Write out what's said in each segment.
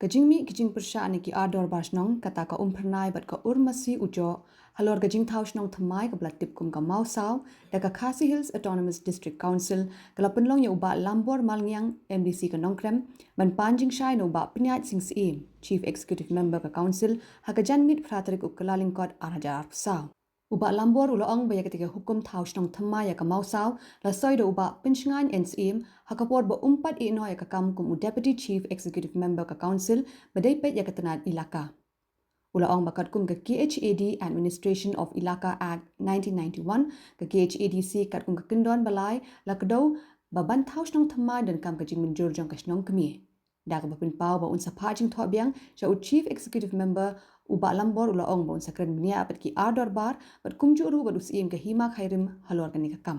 Kajingmi kijing persya ni ki ador basnong kata ka pernai bat ka urmasi ujo halor kajing thau shnong thamai ka blatip kum ka Mawsaw da ka Khasi Hills Autonomous District Council kala penlong ya Bah Lambor Malngiang MDC ka nongkrem ban pan jingshai no ba penyat sing CEM Chief Executive Member ka Council hakajan mit pratarik ukalaling kot arhajar saw Bah Lambor uloong baya ketika hukum thau shnong thamai ya ka Mawsaw la soy do ba pinchngan NCM hakapor ba umpat ino ya ka kam kum Deputy Chief Executive Member ka Council badai pet ya ketenat ilaka Ulaong bakat kum ke KHAD Administration of Ilaka Act 1991 ke KHADC kat kum ke kendon balai la kedau baban thau shnong thamai dan kam ke jing menjur jong ke shnong kemi da ka bapin pau ba un sapa jing tho biang sha Chief Executive Member Bah Lambor ulaong ba un sakren bnia apat ki ador bar bat kum juru bat usim ke hima khairim halor kan ka kam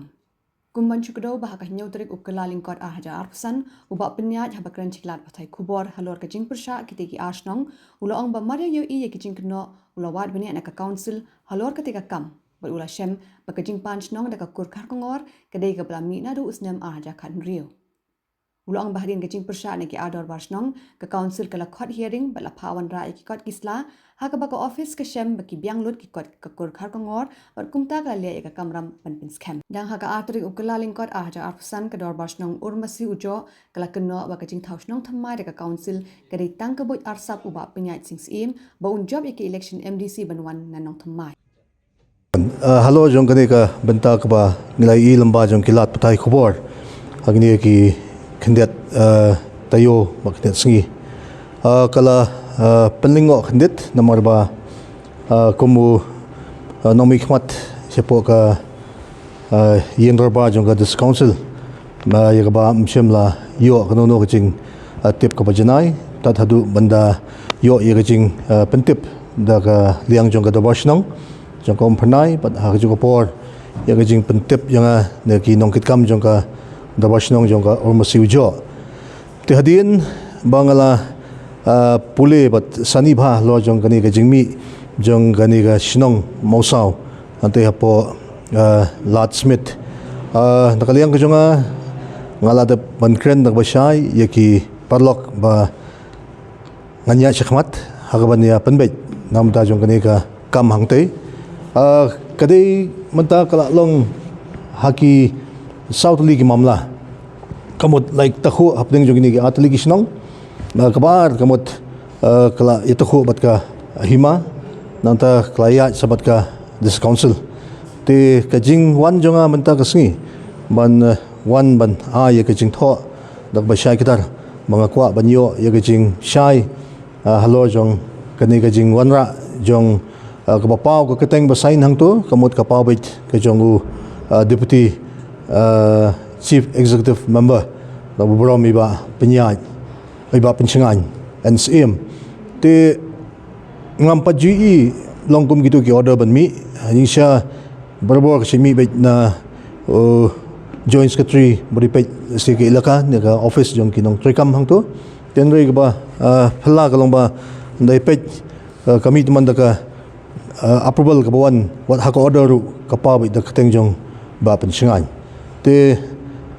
kumban chukdo bah ka nyau tarik ukalaling kot arhaja arpsan uba penyat habakran chiklat pathai khubor halor ka jing persha kitiki ashnong ulaong ba maria yo i ki jing kno ulawat bani na ka council halor ka tika kam bat ula shem ba ka jing panchnong da ka kur khar kongor kadai ka blami na do usnam arhaja khan rio Ulang baharin ke jing persya ni ki ador barsnong ke council kala khot hearing bala phawan ra ki kot kisla ha ka ba ka office ke shem ba ki biang lut ki kot ka kur khar kongor bat kumta kala le ka kamram pan pin scam dang ha ka atri ukala lingkot aja arsan ka dor barsnong urmasi ujo kala kenno ba ka jing thausnong thammai ka council ka ri tang ka boi arsap uba penyait sing sim ba un job ki election MDC banwan nanong thammai Halo jong kani ka benta ka ba ngilai I lamba jong kilat patai khubor agni ki khendet tayo maknet singi kala penlingo khendet nomor ba kumu nomi khmat sepo ka yendor ba jong ka this council ma ya ba mshemla yo kano no kaching tip ka bajanai tat hadu banda yo ye kaching pentip da ka liang jong ka dabashnong jong ka pernai pat ha jong ka por ya kaching pentip yang ne ki nongkit kam jong ka dabashnong jong ka ormasi ujo te hadin bangala pule bat sani bha lo jong kani ka jingmi jong kani ka Shnong Mawsaw ante hapo lat smith nakaliang ka jonga ngala de bankren dak basai yaki parlok ba nganya shakmat hagabania panbet namta jong kani ka kam hangte kadai manta kala long haki South League mamla kamut like takhu hapding jogini ki atli ki Shnong kabar kamut kala itakhu bat ka hima nanta klaya sabat ka this council te kajing wan jonga menta kasngi ban wan ban ye kajing tho dak ba shai kitar mga kwa banyo ye kajing shai halor jong kani kajing wanra jong ka bapau ka keteng ba sain hang tu kamut ka pawit ka jongu deputy Chief Executive Member na beberapa iba penyat iba pencengan NCM te ngam PGE longkum gitu ki order ban mi Indonesia berbor ke mi bet na joint secretary beripet segi ilaka ne ka office jong kinong trekam hang tu tenrei ka ba phla ka long ba dai pet kami teman da ka approval ka bawan wat ha ka order ka pa bet da keteng jong ba pencengan te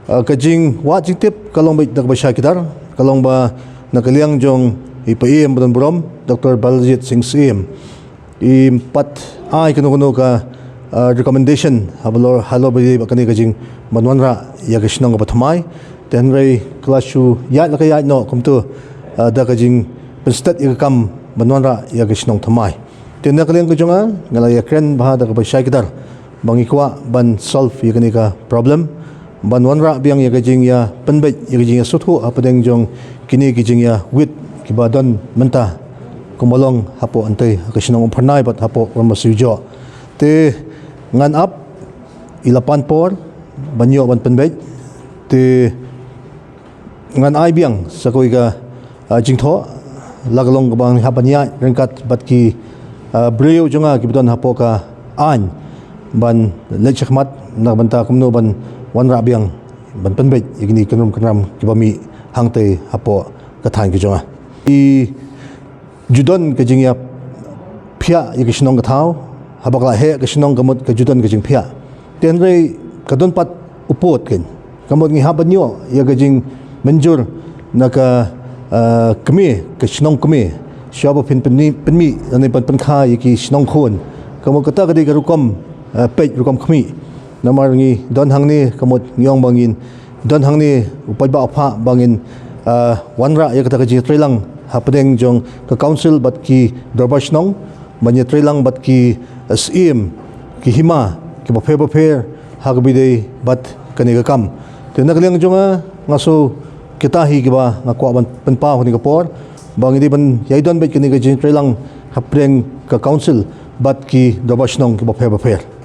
kajing wa jitip kalong bai dak basha kitar kalong ba nakaliang jong IPM dan brom Dr. Baljit Singh CEM impat ai kuno ka recommendation halor bai bakani kajing manwanra ya Shnong ka bathmai tenrei klashu ya la ka ya no kumtu da kajing penstat ya kam manwanra ya Shnong thamai ten nakaliang kujonga ngala ya kren ba da basha kitar bangikwa ban solve ya kani ka problem ban wanra biang ya kajing ya penbet ya kajing ya suthu apadeng jong kini kajing ya wit kibadan menta kumolong hapo antay ka Shnong pernai bat hapo ormasujo te ngan up ilapan por banyo ban penbet te ngan ai biang sakoi ka jingtho lagalong bang hapanya rengkat bat ki breu jonga kibadan hapo ka an ban lechakmat na banta kumno ban wan rabiang ban penbet igni kanram kibami hangte hapo kathan ki jonga I judon ke jingya phia ye Shnong ka thau habakla he ke Shnong kamut ke judon ke jing phia tenrei kadon pat upot ken kamut ngi habanyo ye ke jing menjur naka kami ke Shnong kami siapa penmi ane pen khai ki Shnong khon kamu kata kadi karukom pej rukom kami namar ngi don hang ni kamot ngiong bangin don hang ni upai ba pha bangin wanra ya kata ji trelang hapdeng jong ka council bat ki dorbar Shnong manye trelang bat ki CEM ki hima ki ba phe hagbide bat kani ka kam te nagliang jonga ngaso kita hi ki ba ngakwa ban penpa honi ka por bangidi ban yaidon bet kani ka ji trelang hapdeng ka council bat ki dorbar Shnong ki ba phe